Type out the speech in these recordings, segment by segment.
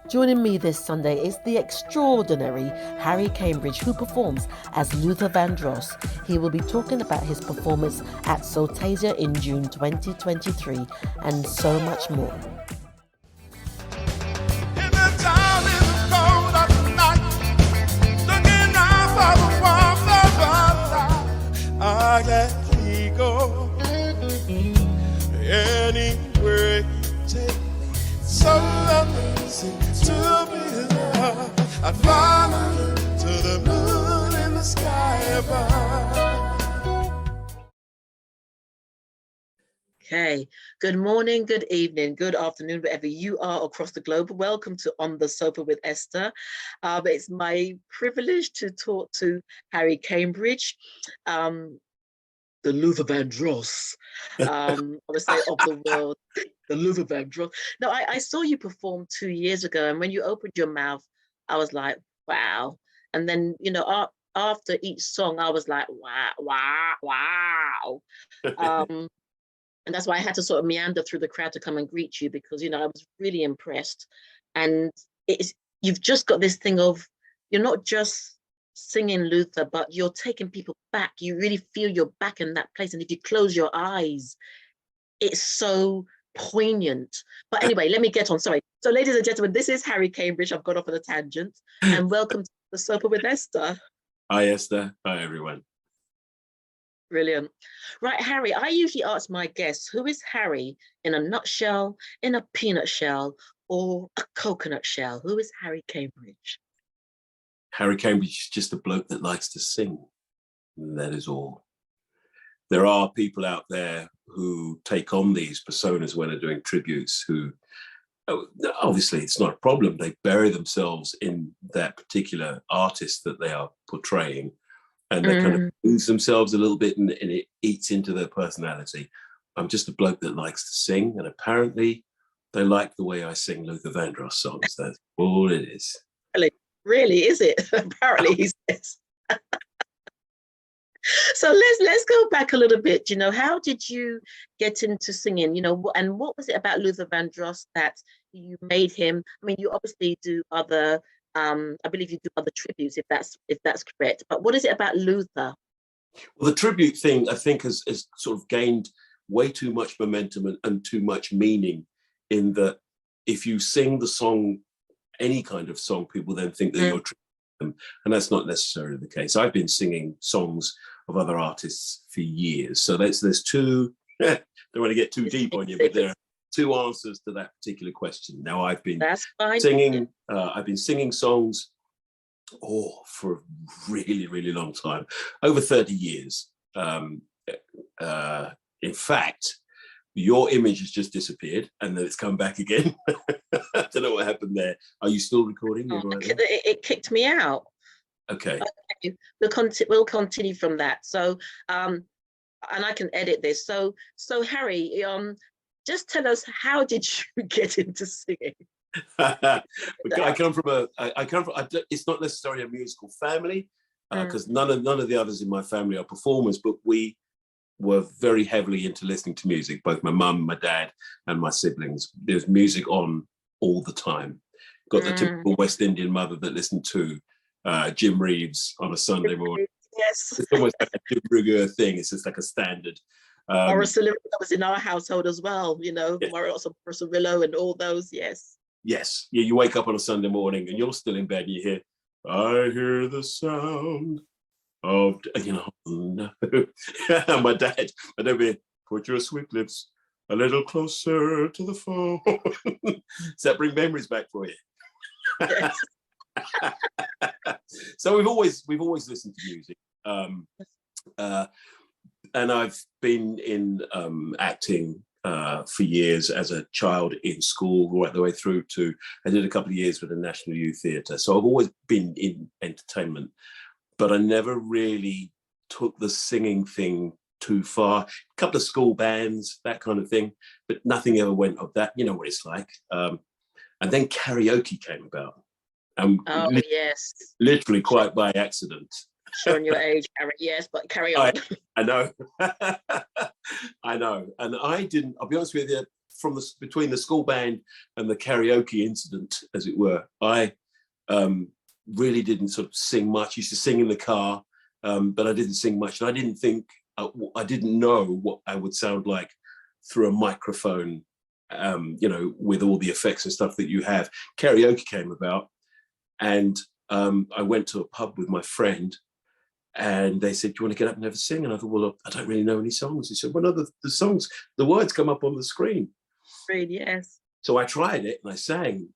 Joining me this Sunday is the extraordinary Harry Cambridge, who performs as Luther Vandross. He will be talking about his performance at Soultasia in June 2023 and so much more. I let me go anywhere you take me. So amazing to be loved. I'd follow to the moon in the sky above. Okay, good morning, good evening, good afternoon, wherever you are across the globe. Welcome to On the Sofa with Esther. It's my privilege to talk to Harry Cambridge. The Luther Vandross, I would say, of the world, the Luther Vandross. No, I saw you perform 2 years ago, and when you opened your mouth, I was like, wow. And then, you know, after each song, I was like, wow. And that's why I had to sort of meander through the crowd to come and greet you, because, you know, I was really impressed. And you've just got this thing of, you're not just singing Luther, but you're taking people back. You really feel you're back in that place. And if you close your eyes, it's so poignant. But anyway, let me get on. Sorry. So ladies and gentlemen, this is Harry Cambridge. I've gone off on a tangent. And welcome to the Sofa with Esther. Hi, Esther. Hi, everyone. Brilliant. Right, Harry, I usually ask my guests, who is Harry in a nutshell, in a peanut shell, or a coconut shell? Who is Harry Cambridge? Harry Cambridge is just a bloke that likes to sing. And that is all. There are people out there who take on these personas when they're doing tributes who, obviously it's not a problem. They bury themselves in that particular artist that they are portraying, and they kind of lose themselves a little bit, and it eats into their personality. I'm just a bloke that likes to sing, and apparently they like the way I sing Luther Vandross songs. That's all it is. Really, is it? Apparently, he says. So let's go back a little bit. You know, how did you get into singing? You know, and what was it about Luther Vandross that you made him? I mean, you obviously do other. I believe you do other tributes, if that's correct. But what is it about Luther? Well, the tribute thing, I think, has sort of gained way too much momentum and too much meaning. In that, if you sing the song, any kind of song, people then think that you're tributing them, and that's not necessarily the case. I've been singing songs of other artists for years, so there's two. Don't want to get too deep on you, but there are two answers to that particular question. Now, I've been singing. I've been singing songs for a really, really long time, over 30 years. In fact, your image has just disappeared and then it's come back again. I don't know what happened there. Are you still recording? It kicked me out. Okay. We'll continue from that. So, and I can edit this. So Harry, just tell us, how did you get into singing? I come from it's not necessarily a musical family, because none of the others in my family are performers, but we were very heavily into listening to music, both my mum, my dad, and my siblings. There's music on all the time. Got the typical West Indian mother that listened to Jim Reeves on a Sunday morning. Yes. It's almost like a Jim Brugger thing. It's just like a standard. Morris that was in our household as well, you know, yeah. Morris and all those, yes. Yes, yeah, you wake up on a Sunday morning and you're still in bed and you hear, I hear the sound of, you know, no. my dad would be, put your sweet lips a little closer to the phone. Does that bring memories back for you? Yes. So we've always listened to music. And I've been in acting for years as a child in school, right the way through to, I did a couple of years with the National Youth Theatre. So I've always been in entertainment, but I never really took the singing thing too far. A couple of school bands, that kind of thing, but nothing ever went of that. You know what it's like. And then karaoke came about. Yes. Literally quite by accident. Showing your age, yes, but carry on. I know. I know. And I'll be honest with you, from between the school band and the karaoke incident, as it were, I really didn't sort of sing much. Used to sing in the car, but I didn't sing much. And I didn't think, I didn't know what I would sound like through a microphone, you know, with all the effects and stuff that you have. Karaoke came about, and I went to a pub with my friend, and they said, "Do you want to get up and have a sing?" And I thought, well, I don't really know any songs. He said, "Well, no, the songs, the words come up on the screen." Great, yes. So I tried it and I sang,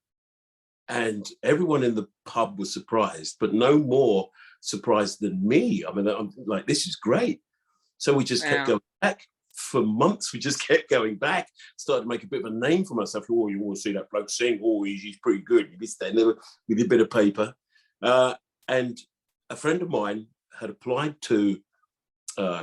and everyone in the pub was surprised, but no more surprised than me. I mean, I'm like, this is great. So we just kept going back for months. We just kept going back, started to make a bit of a name for myself. Oh, you want to see that bloke sing? Oh, he's pretty good. We did a bit of paper. And a friend of mine had applied to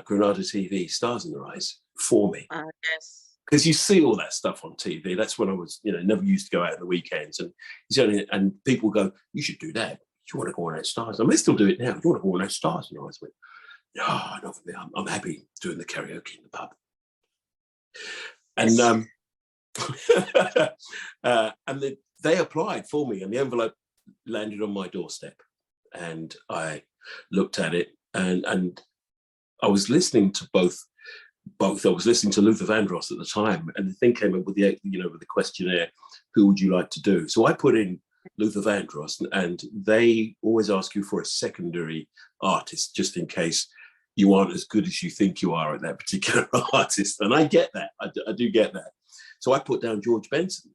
Granada TV, Stars in Their Eyes, for me. Yes. Because you see all that stuff on TV. That's when I was, you know, never used to go out on the weekends. And people go, "You should do that. You want to go on that Stars?" I may still do it now. "You want to go on that Stars?" And I was like, "No, not for me. I'm happy doing the karaoke in the pub." And and they applied for me, and the envelope landed on my doorstep. And I looked at it, and I was listening to both. I was listening to Luther Vandross at the time, and the thing came up with the, you know, with the questionnaire, "Who would you like to do?" So I put in Luther Vandross, and they always ask you for a secondary artist, just in case you aren't as good as you think you are at that particular artist. And I get that. I do get that. So I put down George Benson.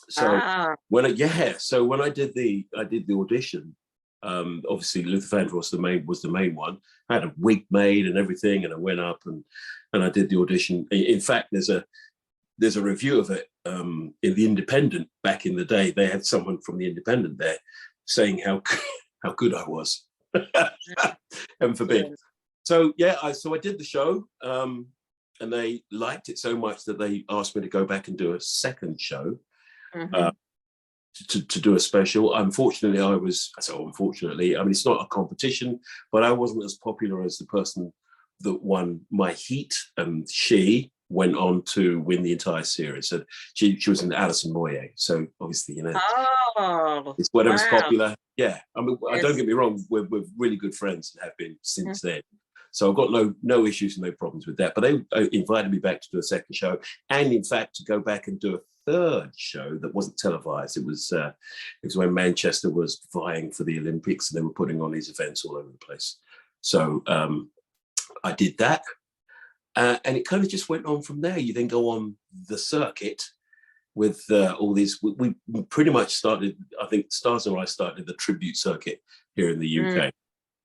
So when I did the audition, obviously Luther Vandross was the main one. I had a wig made and everything, and I went up and I did the audition. In fact, there's a review of it in the Independent back in the day. They had someone from the Independent there saying how good I was. Heaven forbid. So yeah, I did the show, and they liked it so much that they asked me to go back and do a second show. To do a special. Unfortunately, I mean, it's not a competition, but I wasn't as popular as the person that won my heat, and she went on to win the entire series. So she was in Alison Moyet. So obviously, you know, it's whatever's popular. Yeah, I mean, don't get me wrong, we're really good friends and have been since then. So I've got no issues and no problems with that. But they invited me back to do a second show, and in fact to go back and do a third show that wasn't televised. It was when Manchester was vying for the Olympics, and they were putting on these events all over the place. So I did that, and it kind of just went on from there. You then go on the circuit with all these. We pretty much started. I think Stars and I started the tribute circuit here in the UK,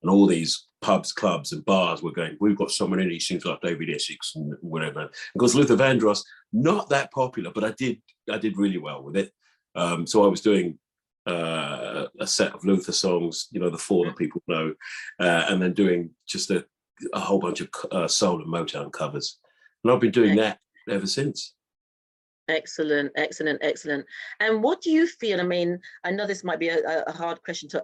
and all these pubs, clubs, and bars were going, "We've got someone in. He sings like David Essex and whatever." Because Luther Vandross, not that popular, but I did really well with it. So I was doing a set of Luther songs, you know, the four that people know, and then doing just a whole bunch of soul and Motown covers, and I've been doing that ever since. Excellent. And what do you feel? I mean, I know this might be a hard question to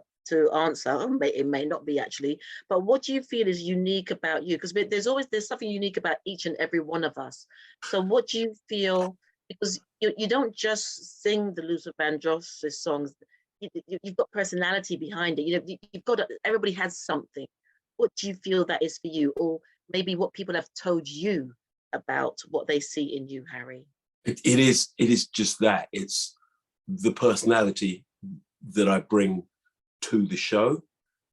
answer. It may not be actually, but what do you feel is unique about you? Because there's something unique about each and every one of us. So what do you feel? Because you don't just sing the Luther Vandross songs. You've got personality behind it. You've got everybody has something. What do you feel that is for you, or maybe what people have told you about what they see in you, Harry? It is just that. It's the personality that I bring to the show,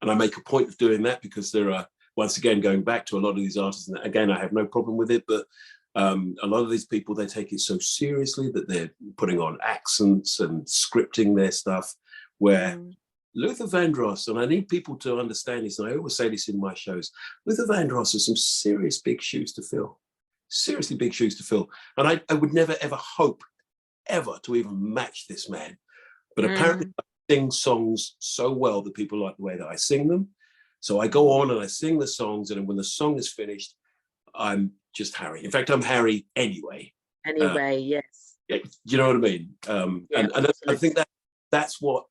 and I make a point of doing that, because there are, once again, going back to a lot of these artists, and again, I have no problem with it, but a lot of these people, they take it so seriously that they're putting on accents and scripting their stuff, where Luther Vandross, and I need people to understand this, and I always say this in my shows, Luther Vandross has some serious big shoes to fill. Seriously big shoes to fill. And I would never, ever hope, ever, to even match this man. But apparently I sing songs so well that people like the way that I sing them. So I go on and I sing the songs, and when the song is finished, I'm just Harry. In fact, I'm Harry anyway. Yes. Yeah, you know what I mean? And I think that's what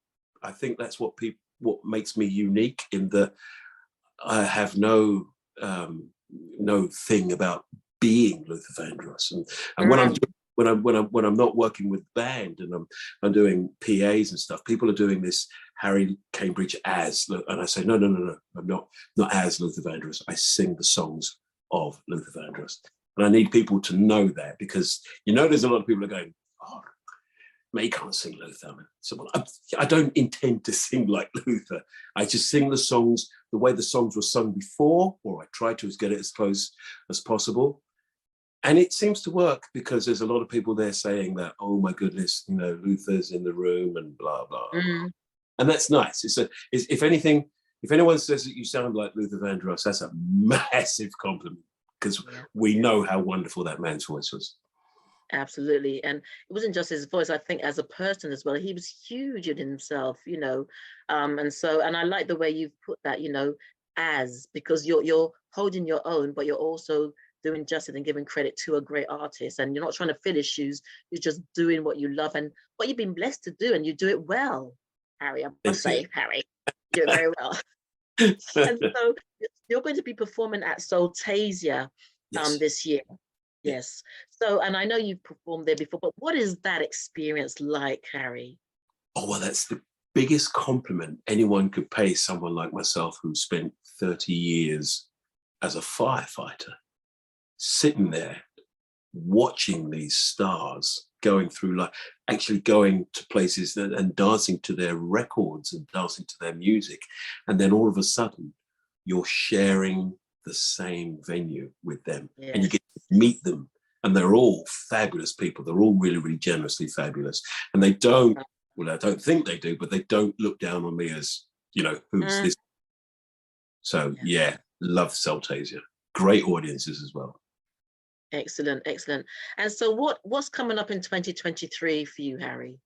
makes me unique, in that I have no thing about being Luther Vandross, and when I'm doing when I'm not working with band and I'm doing PAs and stuff, people are doing this Harry Cambridge as, and I say no, I'm not as Luther Vandross. I sing the songs of Luther Vandross, and I need people to know that, because there's a lot of people are going, oh, you can't sing Luther. So I don't intend to sing like Luther. I just sing the songs the way the songs were sung before, or I try to get it as close as possible. And it seems to work, because there's a lot of people there saying that, oh my goodness, Luther's in the room and blah, blah, blah. And that's nice. If anything, if anyone says that you sound like Luther Vandross, that's a massive compliment, because we know how wonderful that man's voice was. Absolutely. And it wasn't just his voice, I think as a person as well. He was huge in himself, and I like the way you've put that, as, because you're holding your own, but you're also doing justice and giving credit to a great artist, and you're not trying to fill his shoes. You're just doing what you love and what you've been blessed to do, and you do it well, Harry. I must say, Harry, you do it very well. And so you're going to be performing at Soultasia this year. Yes. So, and I know you've performed there before, but what is that experience like, Harry? Oh, well, that's the biggest compliment anyone could pay someone like myself, who spent 30 years as a firefighter, sitting there watching these stars going through life, actually going to places and dancing to their records and dancing to their music. And then all of a sudden, you're sharing the same venue with them, and you get to meet them. And they're all fabulous people. They're all really, really generously fabulous. And they don't, well, I don't think they do, but they don't look down on me as, who's this? So love Soultasia. Great audiences as well. Excellent. And so what's coming up in 2023 for you, Harry?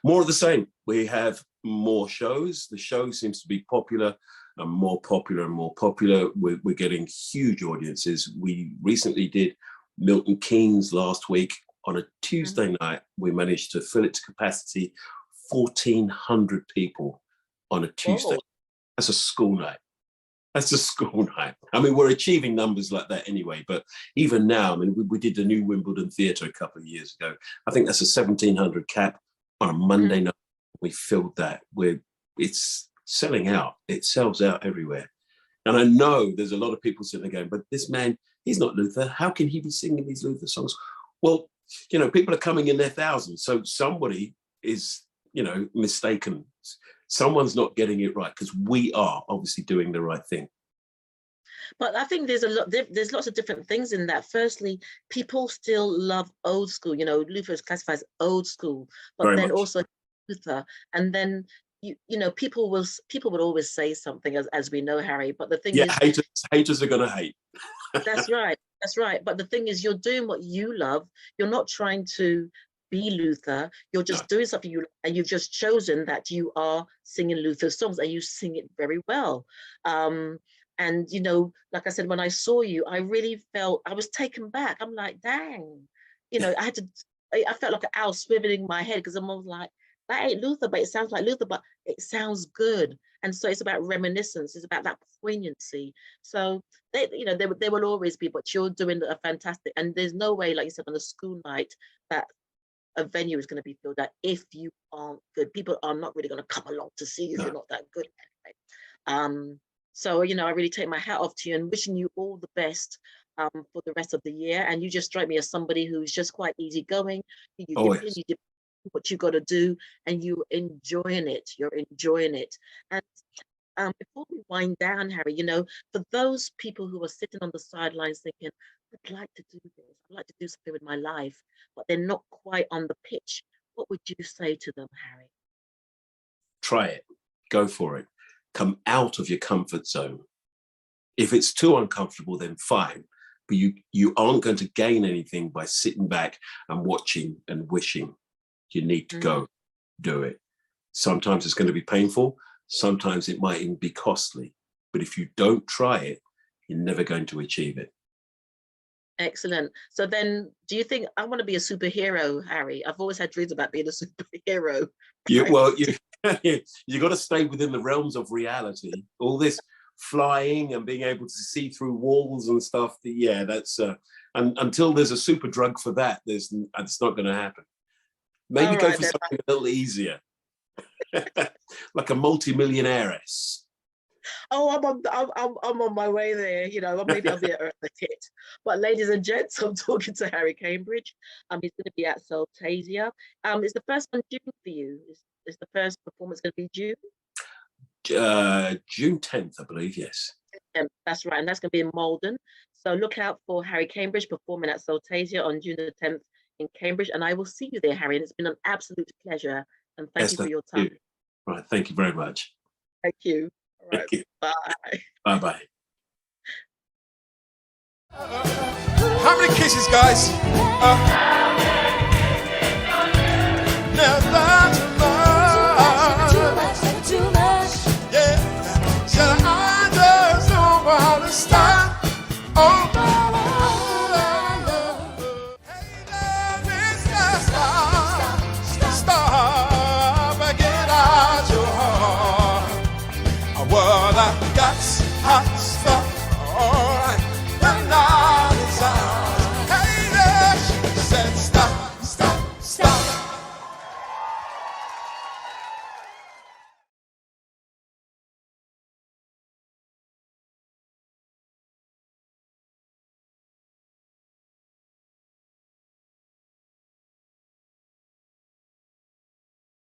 More of the same. We have more shows. The show seems to be popular and more popular and more popular. We're getting huge audiences. We recently did Milton Keynes last week. On a Tuesday night, we managed to fill it to capacity, 1,400 people on a Tuesday. Whoa. That's a school night. I mean, we're achieving numbers like that anyway, but even now, I mean, we did the new Wimbledon Theatre a couple of years ago. I think that's a 1,700 cap on a Monday night. We filled that. It's selling out. It sells out everywhere. And I know there's a lot of people sitting there going, but this man, he's not Luther. How can he be singing these Luther songs? Well, people are coming in their thousands. So somebody is, mistaken. Someone's not getting it right, because we are obviously doing the right thing. But I think there's lots of different things in that. Firstly, people still love old school. Luther is classified as old school, but very then much. Also Luther. And then people would always say something, as we know, Harry. But the thing is, haters are gonna hate. That's right. But the thing is, you're doing what you love. You're not trying to be Luther. You're just doing something you love, and you've just chosen that you are singing Luther's songs, and you sing it very well. And like I said, when I saw you, I really felt, I was taken back. I'm like, dang, I felt like an owl swiveling my head, because I'm almost like, that ain't Luther, but it sounds like Luther, but it sounds good. And so it's about reminiscence. It's about that poignancy. So they will always be, but you're doing a fantastic, and there's no way, like you said, on a school night, that a venue is going to be filled out if you aren't good. People are not really going to come along to see you if you're not that good anyway. So, I really take my hat off to you, and wishing you all the best for the rest of the year. And you just strike me as somebody who's just quite easygoing. You do what you got to do, and you're enjoying it. And before we wind down, Harry, for those people who are sitting on the sidelines thinking, I'd like to do this, I'd like to do something with my life, but they're not quite on the pitch, what would you say to them, Harry? Try it. Go for it. Come out of your comfort zone. If it's too uncomfortable, then fine. But you aren't going to gain anything by sitting back and watching and wishing. You need to go do it. Sometimes it's going to be painful. Sometimes it might even be costly. But if you don't try it, you're never going to achieve it. Excellent. So then, do you think, I want to be a superhero, Harry? I've always had dreams about being a superhero. You got to stay within the realms of reality. All this flying and being able to see through walls and stuff. That's And until there's a super drug for that, it's not going to happen. Maybe go for something a little easier, like a multi-millionairess. Oh, I'm on my way there. You know, maybe I'll be at the hit. But ladies and gents, I'm talking to Harry Cambridge. He's going to be at Soultasia. Is the first one June for you? Is the first performance going to be June? June 10th, I believe. Yes. That's right, and that's going to be in Malden. So look out for Harry Cambridge performing at Soultasia on June the 10th in Cambridge, and I will see you there, Harry. And it's been an absolute pleasure. And thank you for your time. Right, thank you very much. Thank you. All right. Thank you. Bye. Bye-bye. How many kisses, guys? Never too much. Yeah. Said I just don't want to stop. Oh, hey, love is just stop and get out your heart. What I got.